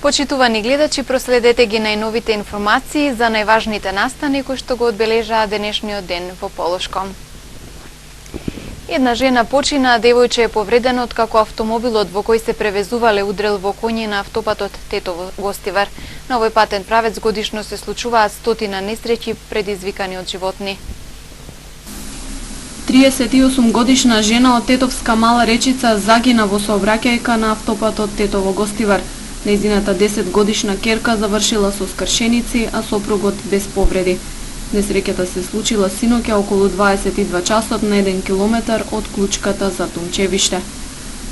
Почитувани гледачи, проследете ги најновите информации за најважните настани кои што го одбележаа денешниот ден во Полошко. Една жена почина, а девојче е повредено откако автомобилот во кој се превезувале удрел во коњи на автопатот Тетово-Гостивар. На овој патен правец годишно се случуваат стотина несреќи предизвикани од животни. 38 годишна жена од Тетовска Мала Речица загина во сообраќајка на автопатот Тетово-Гостивар. Нејзината 10 годишна керка завршила со скршеници, а сопругот без повреди. Несреќата се случила синоќа околу 22 часот на 1 километар од клучката за Тумчевиште.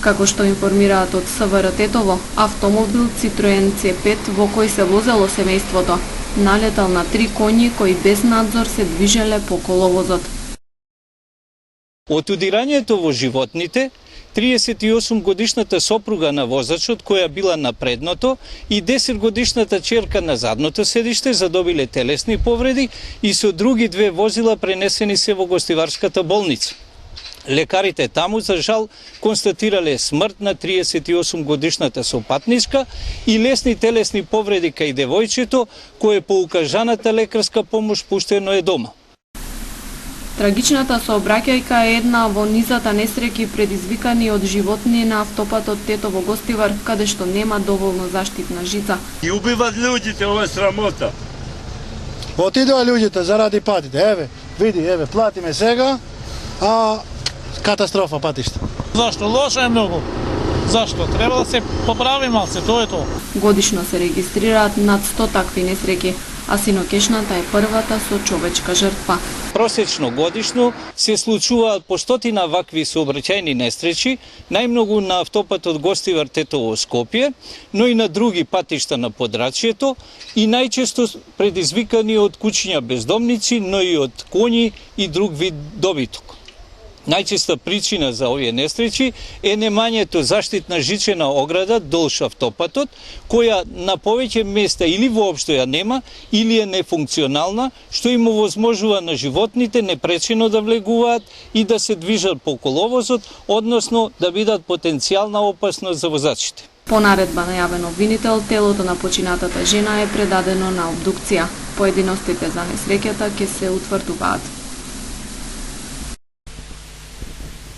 Како што информираат од СВР Тетово, автомобил Citroen C5 во кој се возело семејството налетал на 3 коњи кои без надзор се движеле по коловозот. Од удирањето во животните, 38 годишната сопруга на возачот, која била на предното, и 10 годишната черка на задното седиште задобиле телесни повреди и со други две возила пренесени се во Гостиварската болница. Лекарите таму, за жал, констатирале смрт на 38 годишната сопатничка и лесни телесни повреди кај девојчето, кое по укажаната лекарска помош пуштено е дома. Трагичната сообраќајка е една во низата несреќи предизвикани од животни на автопатот Тетово-Гостивар, каде што нема доволно заштитна жица. И убиват луѓите, ова е срамота. Отидоа луѓето заради патите, еве, види, еве, платиме сега, а катастрофа патишта. Зашто? Лошо е многу. Зашто? Треба да се поправи малце, тоа е тоа. Годишно се регистрираат над 100 такви несреќи, а синокешната е првата со човечка жртва. Просечно годишно се случуваат по стотина вакви сообраќајни несреќи, најмногу на автопатот Гостивар Тетово Скопје, но и на други патишта на подрачјето и најчесто предизвикани од куќиња бездомници, но и од коњи и друг вид добиток. Најчеста причина за овие несреќи е немањето заштитна жичена ограда долж автопатот, која на повеќе места или воопшто ја нема, или е нефункционална, што им овозможува на животните непречено да влегуваат и да се движат по коловозот, односно да бидат потенцијална опасност за возачите. По наредба на јавен обвинител, телото на починатата жена е предадено на обдукција. Поединостите за несреќата ќе се утврдуваат.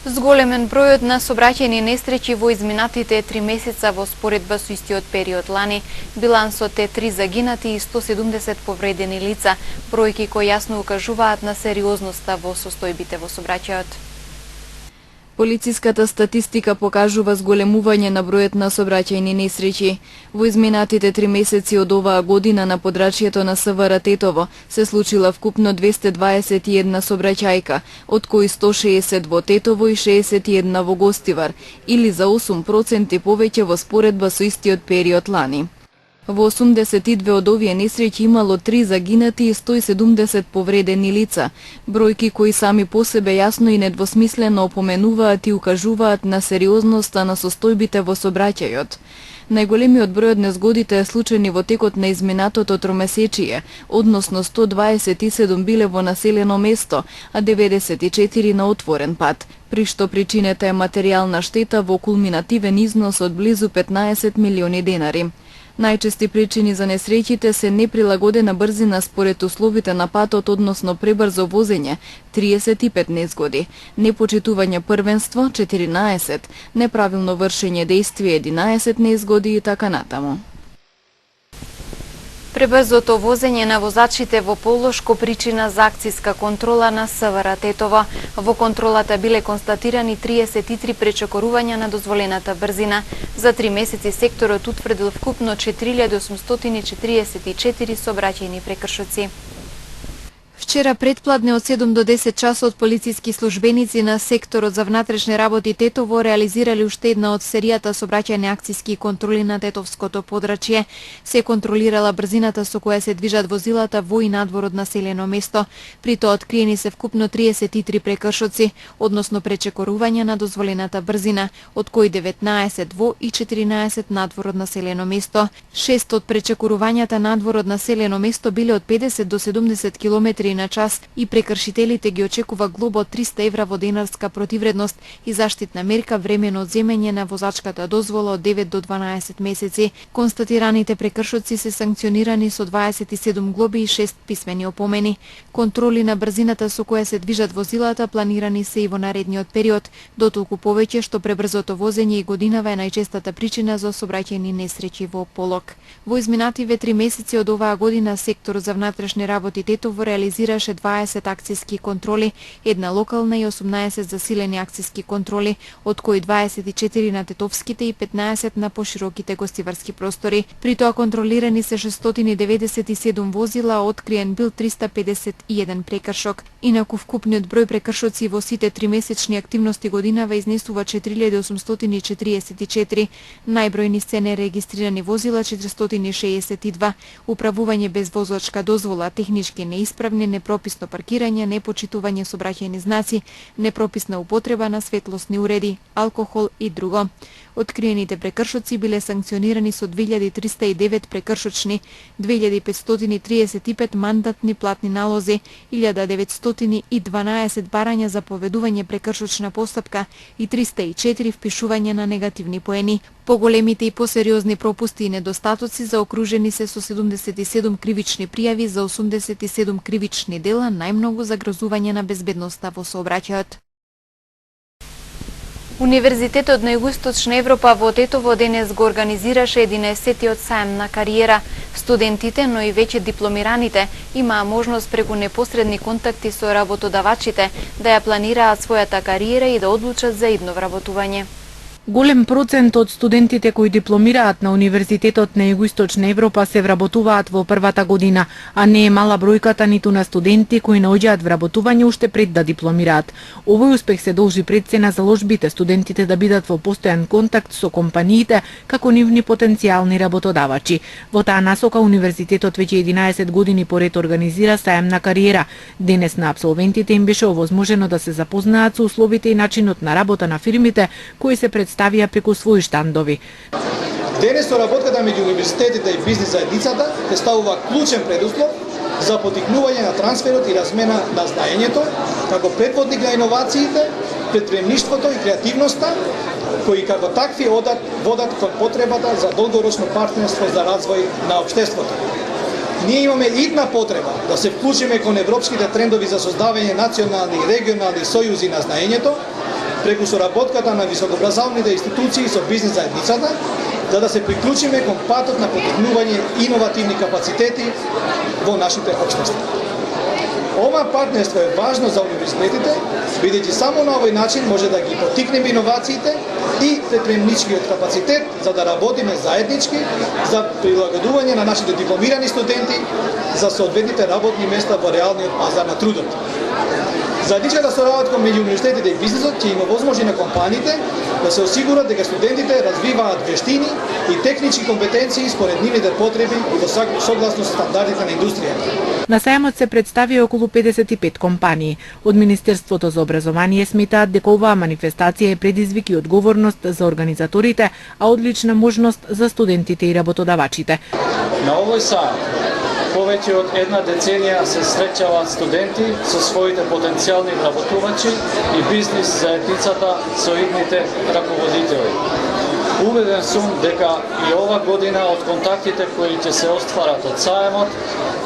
Зголемен бројот на сообраќајни несреќи во изминатите 3 месеца во споредба со истиот период лани. Билансот е 3 загинати и 170 повредени лица, бројки кои јасно укажуваат на сериозноста во состојбите во сообраќајот. Полициската статистика покажува зголемување на бројот на сообраќајни несреќи. Во изминатите 3 месеци од оваа година на подрачјето на СВР Тетово се случила вкупно 221 сообраќајка, од кои 160 во Тетово и 61 во Гостивар, или за 8% повеќе во споредба со истиот период лани. Во 82 од овие несреќи имало 3 загинати и 170 повредени лица, бројки кои сами по себе јасно и недвосмислено опоменуваат и укажуваат на сериозноста на состојбите во сообраќајот. Најголемиот број од незгодите е случајни во текот на изминатото тромесечие, односно 127 биле во населено место, а 94 на отворен пат, при што причината е материјална штета во кулминативен износ од близу 15 милиони денари. Најчести причини за несреќите се неприлагодена брзина според условите на патот, односно пребрзо возење 35 незгоди, непочитување првенство 14, неправилно вршење дејствие 11 незгоди и така натаму. Пребрзото возење на возачите во Полошко причина за акциска контрола на СВР Тетово. Во контролата биле констатирани 33 пречекорувања на дозволената брзина. За 3 месеци секторот утврдил вкупно 4844 сообраќајни прекршоци. Вчера предпладне од 7 до 10 часот полициски службеници на секторот за внатрешни работи Тетово реализирали уште една од серијата сообраќајни акциски контроли на тетовското подрачје. Се контролирала брзината со која се движат возилата во и надвор од населено место. При тоа откриени се вкупно 33 прекршоци, односно пречекорувања на дозволената брзина, од кои 19 во и 14 надвор од населено место. 6 од пречекорувањата надвор од населено место биле од 50 до 70 км на час и прекршителите ги очекува глоба од 300 евра во денарска противредност и заштитна мерка временно одземање на возачката дозвола од 9 до 12 месеци. Констатираните прекршоци се санкционирани со 27 глоби и 6 писмени опомени. Контроли на брзината со која се движат возилата планирани се и во наредниот период, дотолку повеќе што пребрзото возење и годинава е најчестата причина за сообраќајни несреќи во Полок. Во изминативе 3 месеци од оваа година секторот за внатрешни работи Тетово реализираше 20 акциски контроли, една локална и 18 засилени акциски контроли, од кои 24 на тетовските и 15 на пошироките гостиварски простори. При тоа контролирани се 697 возила, откриен бил 351 прекршок. Инаку вкупниот број прекршоци во сите 3-месечни активности годинава изнесува 4844. Најбројни се нерегистрирани возила 462, управување без возачка дозвола, технички неисправни, непрописно паркирање, непочитување сообраќајни знаци, непрописна употреба на светлосни уреди, алкохол и друго. Откриените прекршоци биле санкционирани со 2309 прекршочни, 2535 мандатни платни налози, 1912 барања за поведување прекршочна постапка и 304 впишување на негативни поени. Поголемите и посериозни пропусти и недостатоци заокружени се со 77 кривични пријави за 87 кривични дела, најмногу загрозување на безбедноста во сообраќајот. Универзитетот на Југоисточна Европа во Тетово денес го организираше 11-тиот саем на кариера. Студентите, но и веќе дипломираните, имаа можност преку непосредни контакти со работодавачите да ја планираат својата кариера и да одлучат за идно вработување. Голем процент од студентите кои дипломираат на Универзитетот на Југоисточна Европа се вработуваат во првата година, а не е мала бројката ниту на студенти кои наоѓаат вработување уште пред да дипломираат. Овој успех се должи пред се на заложбите студентите да бидат во постојан контакт со компаниите како нивни потенцијални работодавачи. Во таа насока Универзитетот веќе 11 години поред организира саем на кариера. Денес на апсолвентите им беше овозможено да се запознаат со условите и начинот на работа на фирмите кои се представија преку своји штандови. Денес соработката меѓу универзитетите и бизнис заедницата представува клучен предуслов за поттикнување на трансферот и размена на знаењето, како предводник на иновациите, предприемништвото и креативноста, кои како такви водат кон потребата за долгорочно партнерство за развој на општеството. Ние имаме идна потреба да се вклучиме кон европските трендови за создавање национални и регионални сојузи на знаењето, преку соработката на високообразовните институции со бизнис заедницата, за да се приклучиме кон патот на поттикнување иновативни капацитети во нашите општества. Ова партнерство е важно за универзитетите, бидејќи само на овој начин може да ги поттикнеме иновациите и предприемничкиот капацитет за да работиме заеднички за прилагодување на нашите дипломирани студенти за соодветните работни места во реалниот пазар на трудот. Заедничката соработка меѓу универзитетите и бизнисот ќе има возможност на компаниите да се осигурат дека студентите развиваат вештини и технички компетенции според нивните потреби и во согласно стандардите на индустријата. На сајмот се представи околу 55 компании. Од Министерството за образование сметаат дека оваа манифестација е предизвик и одговорност за организаторите, а одлична можност за студентите и работодавачите. На овој сајм повеќе од една деценија се среќаваат студенти со своите потенцијални вработувачи и бизнис заедницата со идните раководители. Убеден сум дека и ова година од контактите кои ќе се остварат од саемот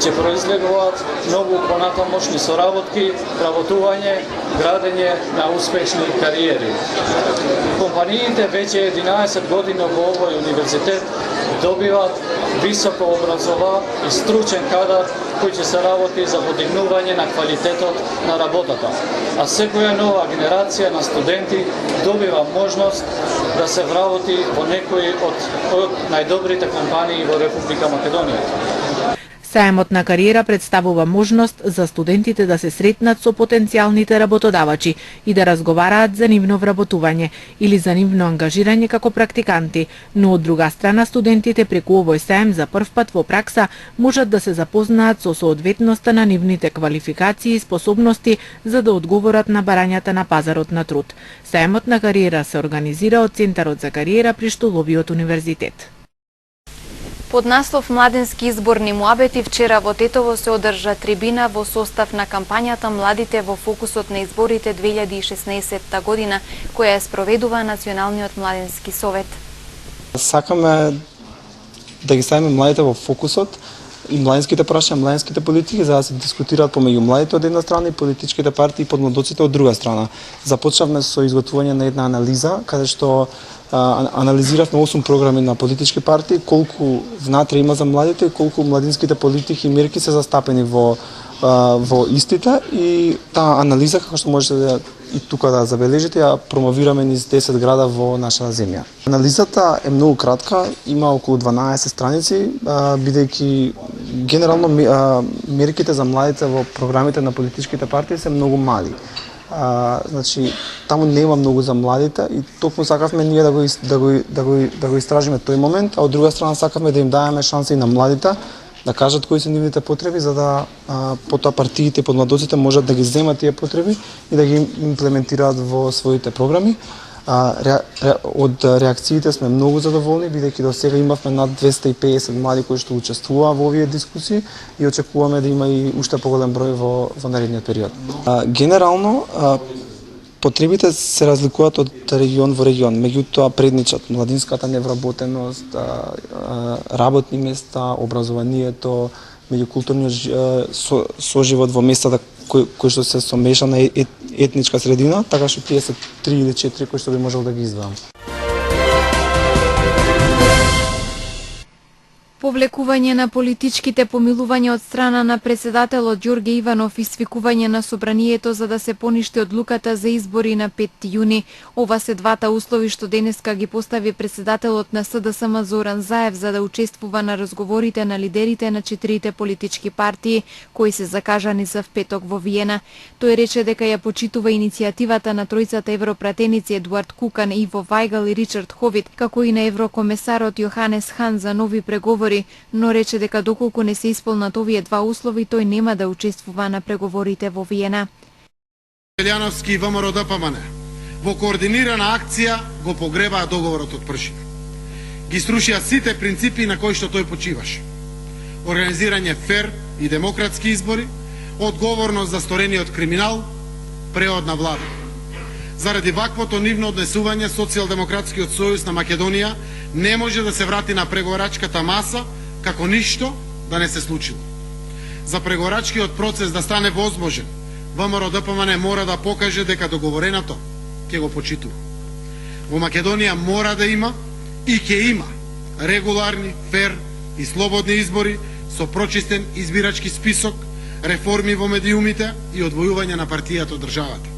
ќе произлегуваат многу понатамошни соработки, вработување, градење на успешни кариери. Компаниите веќе 11 години во овој универзитет добиваат високо образован и стручен кадар кој ќе се работи за подигнување на квалитетот на работата. А секоја нова генерација на студенти добива можност да се вработи во некои од најдобрите компании во Република Македонија. Саемот на кариера представува можност за студентите да се сретнат со потенцијалните работодавачи и да разговараат за нивно вработување или за нивно ангажирање како практиканти, но од друга страна студентите преку овој саем за прв пат во пракса можат да се запознаат со соодветноста на нивните квалификации и способности за да одговорат на барањата на пазарот на труд. Саемот на кариера се организира од Центарот за кариера при Штоловиот универзитет. Под наслов Младенски изборни муабети вчера во Тетово се одржа трибина во состав на кампањата Младите во фокусот на изборите 2016 година, која ја спроведува Националниот младенски совет. Сакаме да ги ставиме младите во фокусот и младинските прашања, младинските политики, за да се дискутираат помеѓу младите од една страна и политичките партии и подмладоците од друга страна. Започнавме со изготвување на една анализа, каде што анализиравме 8 програми на политички партии, колку внатре има за младите и колку младинските политики и мерки се застапени во истите, и таа анализа, како што можете да и тука да забележите, ја промовираме низ 10 града во нашата земја. Анализата е многу кратка, има околу 12 страници, бидејќи генерално мерките за младите во програмите на политичките партии се многу мали. Значи, таму нема многу за младите и токму сакавме ние да го истражиме тој момент, а од друга страна сакавме да им даваме шанси и на младите да кажат кои се нивните потреби, за да потоа партиите и подмладоците можат да ги земат тие потреби и да ги имплементираат во своите програми. Од реакциите сме многу задоволни, бидејќи до сега имавме над 250 млади кои што учествуваа во овие дискусии и очекуваме да има и уште поголем број во наредниот период. Генерално, потребите се разликуваат од регион во регион, меѓутоа предничат младинската невработеност, работни места, образованието, меѓукултурниот соживот во местата кои што се со мешана етничка средина, така што тие се 3 или 4 кои што би можел да ги издвоам. Повлекување на политичките помилувања од страна на председателот Ѓорѓе Иванов и свикување на собранието за да се поништи одлуката за избори на 5 јуни. Ова се двата услови што денеска ги постави председателот на СДСМ Зоран Заев за да учествува на разговорите на лидерите на 4 политички партии кои се закажани за петок во Виена. Тој рече дека ја почитува иницијативата на тројцата европратеници Едуард Кукан, Иво Вајгал и Ричард Ховит, како и на еврокомесарот Јоханес Хан за нови преговори, но рече дека доколку не се исполнат овие два услови, тој нема да учествува на преговорите во Виена. Елјановски и ВМРО ДПМН во координирана акција го погребаа договорот од Пршина. Ги срушија сите принципи на кои што тој почиваше. Организирање фер и демократски избори, одговорност за сторениот криминал, преод на влада. Заради ваквото нивно однесување, Социјалдемократскиот сојуз на Македонија не може да се врати на преговорачката маса како ништо да не се случило. За преговорачкиот процес да стане возможен, ВМРО ДПМН мора да покаже дека договоренато ќе го почитува. Во Македонија мора да има и ќе има регуларни, фер и слободни избори со прочистен избирачки список, реформи во медиумите и одвојување на партијата од државата.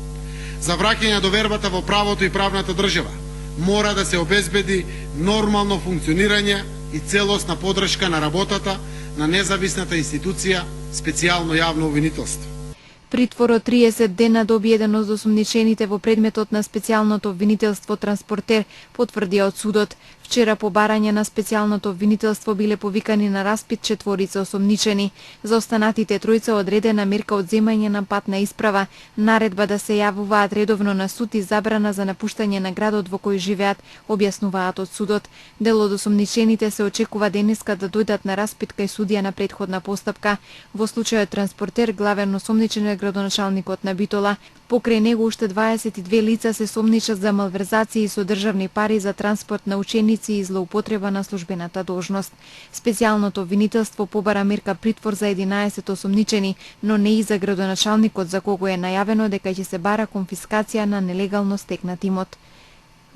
За враќање на довербата во правото и правната држава мора да се обезбеди нормално функционирање и целосна поддршка на работата на независната институција, специјално јавно обвинителство. Притвор од 30 дена доби еден од осумничените во предметот на специјалното обвинителство транспортер, потврдија од судот. Вчера по барање на специјалното обвинителство биле повикани на распит 4 осумничени. За останатите тројца одредена мерка одземање на патна исправа, наредба да се јавуваат редовно на суд и забрана за напуштање на градот во кој живеат, објаснуваат од судот. Дел од осумничените се очекува денеска да дојдат на распит кај судија на претходна постапка. Во случајот транспортер главен осумничен е градоначалникот на Битола. Покрај него уште 22 лица се сомничат за малверзации со државни пари за транспорт на ученици и злоупотреба на службената должност. Специјалното обвинителство побара мерка притвор за 11 осумничени, но не и за градоначалникот за кого е најавено дека ќе се бара конфискација на нелегално стекнат имот.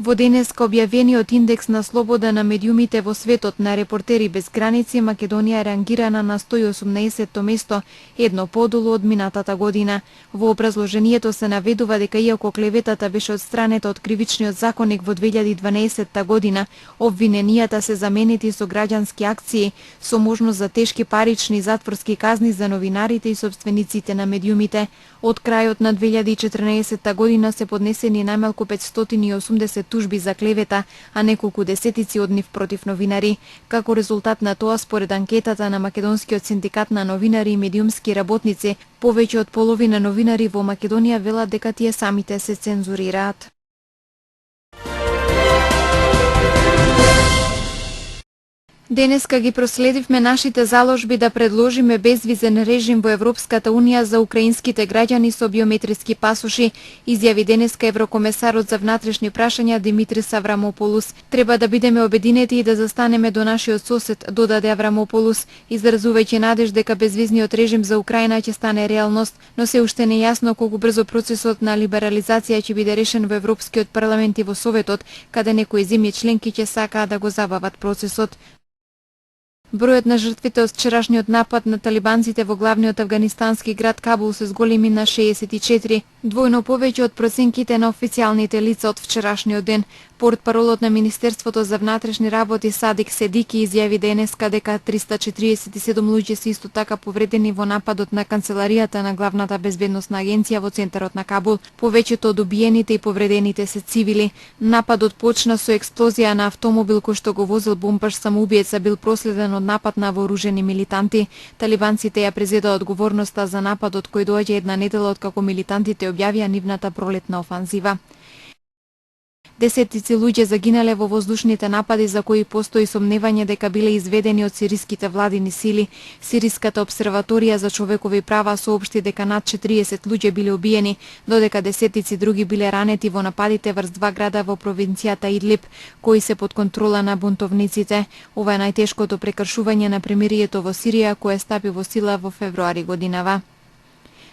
Во денеска објавениот индекс на слобода на медиумите во светот на Репортери без граници, Македонија е рангирана на 118-то место, едно подолу од минатата година. Во образложението се наведува дека иако клеветата беше отстранета од кривичниот законник во 2012 година, обвиненијата се заменети со граѓански акции, со можност за тешки парични затворски казни за новинарите и собствениците на медиумите. Од крајот на 2014 година се поднесени најмалку 580 тужби за клевета, а неколку десетици од нив против новинари. Како резултат на тоа, според анкетата на Македонскиот синдикат на новинари и медиумски работници, повеќе од половина новинари во Македонија велат дека тие самите се цензурираат. Денеска ги проследивме нашите заложби да предложиме безвизен режим во Европската Унија за украинските граѓани со биометриски пасоши, изјави денеска еврокомесарот за внатрешни прашања Димитрис Аврамополус. Треба да бидеме обединети и да застанеме до нашиот сосед, додаде Аврамополус, изразувајќи надеж дека безвизниот режим за Украина ќе стане реалност, но се уште не е јасно колку брзо процесот на либерализација ќе биде решен во Европскиот парламент и во Советот, каде некои земји членки ќе сакаат да го забават процесот. Бројот на жртвите од вчерашниот напад на талибанците во главниот афганистански град Кабул се зголеми на 64, двојно повеќе од проценките на официјалните лица од вчерашниот ден. Портпаролот на Министерството за внатрешни работи Садик Седики изјави денеска дека 347 луѓе се исто така повредени во нападот на канцеларијата на главната безбедносна агенција во центарот на Кабул. Повеќето од убиените и повредените се цивили. Нападот почна со експлозија на автомобил кој што го возил бомбаш самоубиец, бил проследен од напад на вооружени милитанти. Талибанците ја презедоа одговорноста за нападот кој доаѓа една недела откако милитантите објавија нивната пролетна офанзива. Десетици луѓе загинале во воздушните напади за кои постои сомневање дека биле изведени од сириските владини сили. Сириската обсерваторија за човекови права соопшти дека над 40 луѓе биле убиени, додека десетици други биле ранети во нападите врз два града во провинцијата Идлиб, кои се под контрола на бунтовниците. Ова е најтешкото прекршување на премирието во Сирија кое стапи во сила во февруари годинава.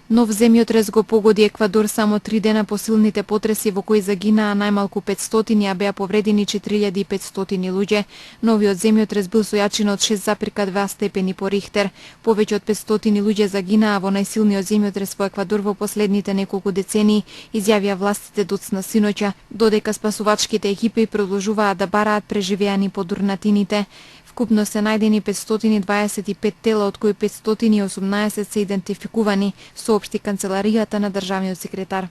Нов земјотрес го погоди Еквадор само 3 дена по силните потреси во кои загинаа најмалку 500, а беа повредени 4500 луѓе. Новиот земјотрес бил со јачина од 6,2 степени по Рихтер. Повеќе од 500 луѓе загинаа во најсилниот земјотрес во Еквадор во последните неколку децении, изјавија властите доцна синоќа, додека спасувачките екипи продолжуваат да бараат преживеани под урнатините. Вкупно се најдени 525 тела, од кои 518 се идентификувани, соопшти канцеларијата на државниот секретар.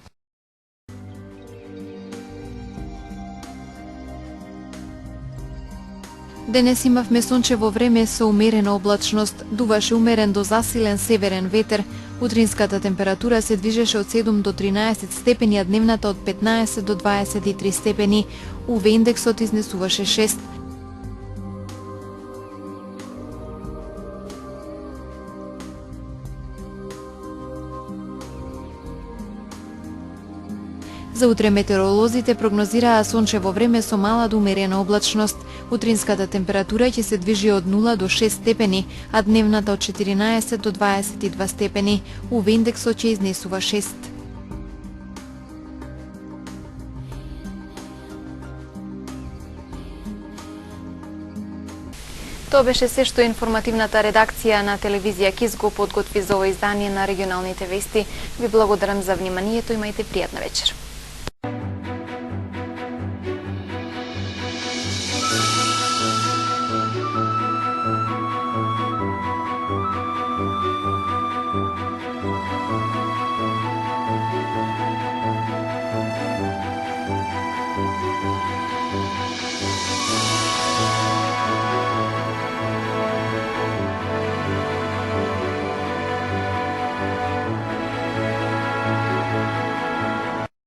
Денес имавме сончево време со умерена облачност, дуваше умерен до засилен северен ветер. Утринската температура се движеше од 7 до 13 степени, а дневната од 15 до 23 степени. УВ индексот изнесуваше 6. За утре метеоролозите прогнозираа сончево време со мала до умерена облачност. Утринската температура ќе се движи од 0 до 6 степени, а дневната од 14 до 22 степени. УВ индексот ќе изнесува 6. Тоа беше се што информативната редакција на телевизија КИС го подготви за ова издание на регионалните вести. Ви благодарам за вниманието, имајте пријатна вечер.